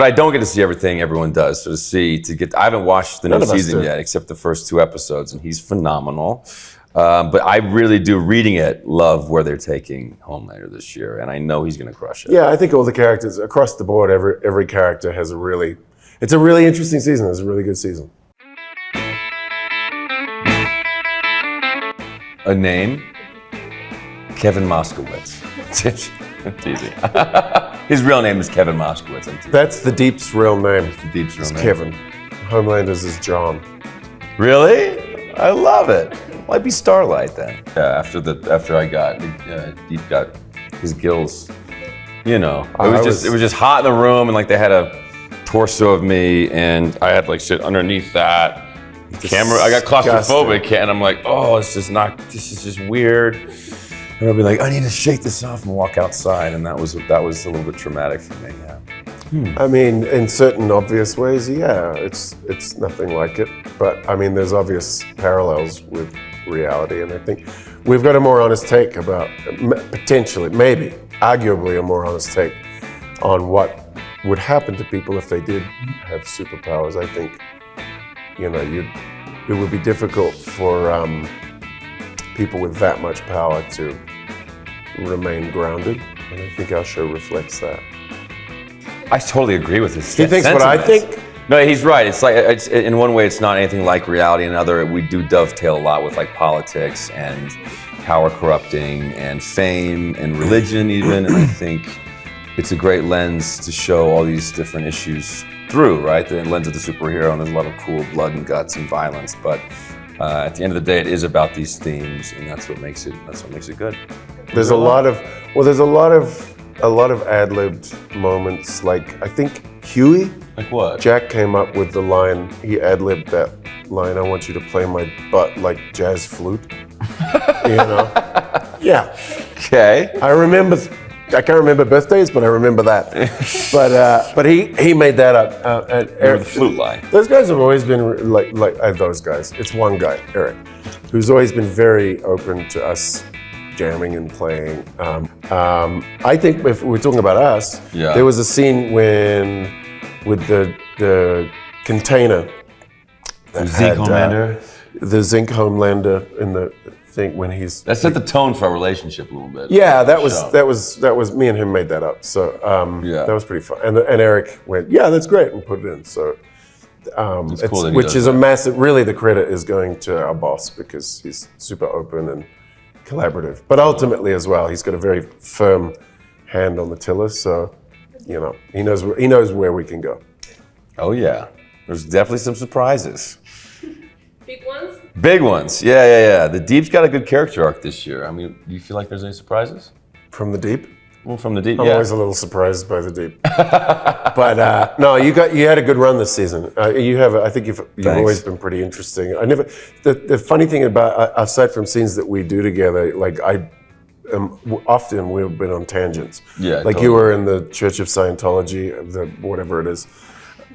But I don't get to see everything everyone does. So I haven't watched the new season yet, except the first 2 episodes, and he's phenomenal. But I really do, reading it, love where they're taking Homelander this year, and I know he's going to crush it. Yeah, I think all the characters across the board, every character has it's a really interesting season. It's a really good season. A name? Kevin Moskowitz. Teasing. His real name is Kevin Moskowitz. That's the Deep's real name. The Deep's real name. Kevin. Homelander's is John. Really? I love it. Might be Starlight then. Yeah, after I got Deep got his gills. You know, it was just hot in the room, and like they had a torso of me, and I had like shit underneath that. The camera, I got claustrophobic, and I'm like, oh, this is just weird. And I'll be like, I need to shake this off and walk outside, and that was a little bit traumatic for me. Yeah. I mean, in certain obvious ways, yeah, it's nothing like it. But I mean, there's obvious parallels with reality, and I think we've got a more honest take about potentially, maybe, arguably, a more honest take on what would happen to people if they did have superpowers. I think, it would be difficult for people with that much power to remain grounded, and I think our show reflects that. I totally agree with his He thinks what I think? No, he's right. It's like, in one way, it's not anything like reality. In another, we do dovetail a lot with like politics and power corrupting and fame and religion even. And I think it's a great lens to show all these different issues through, right? The lens of the superhero, and there's a lot of cool blood and guts and violence. But at the end of the day, it is about these themes, and that's what makes it good. There's a lot of ad-libbed moments. Like, I think Huey, like what? Jack came up with the line, he ad-libbed that line, I want you to play my butt like jazz flute. Yeah. Okay. I can't remember birthdays, but I remember that. But he made that up. The flute line. Those guys have always been like those guys. It's one guy, Eric, who's always been very open to us jamming and playing. I think if we're talking about us, there was a scene with the container. The Zinc Homelander. The Zinc Homelander in the thing when he's. That set the tone for our relationship a little bit. Yeah, that was me and him made that up. So that was pretty fun. And Eric went, yeah, that's great, and put it in. So it's cool which is a massive. Really, the credit is going to our boss because he's super open and collaborative. But ultimately, as well, he's got a very firm hand on the tiller. So he knows where we can go. Oh yeah, there's definitely some surprises. Big ones? Big ones, yeah. The Deep's got a good character arc this year. I mean, do you feel like there's any surprises? From the Deep? Well, from the Deep, I'm always a little surprised by the Deep. But no, you had a good run this season. I think you've always been pretty interesting. The funny thing about, aside from scenes that we do together, like often we've been on tangents. Yeah, like totally. You were in the Church of Scientology, whatever it is.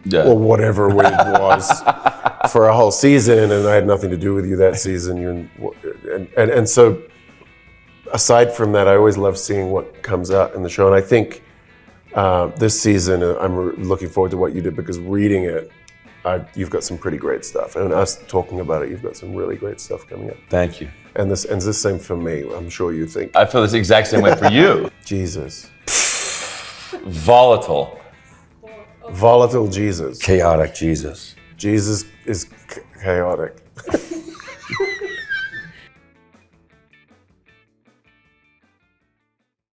Yeah. Or whatever it was for a whole season, and I had nothing to do with you that season. And so, aside from that, I always love seeing what comes out in the show. And I think this season, I'm looking forward to what you did because reading it, you've got some pretty great stuff. And us talking about it, you've got some really great stuff coming up. Thank you. And it's the same for me. I'm sure you think. I feel the exact same way for you. Jesus. Volatile Jesus. Chaotic Jesus. Jesus is chaotic.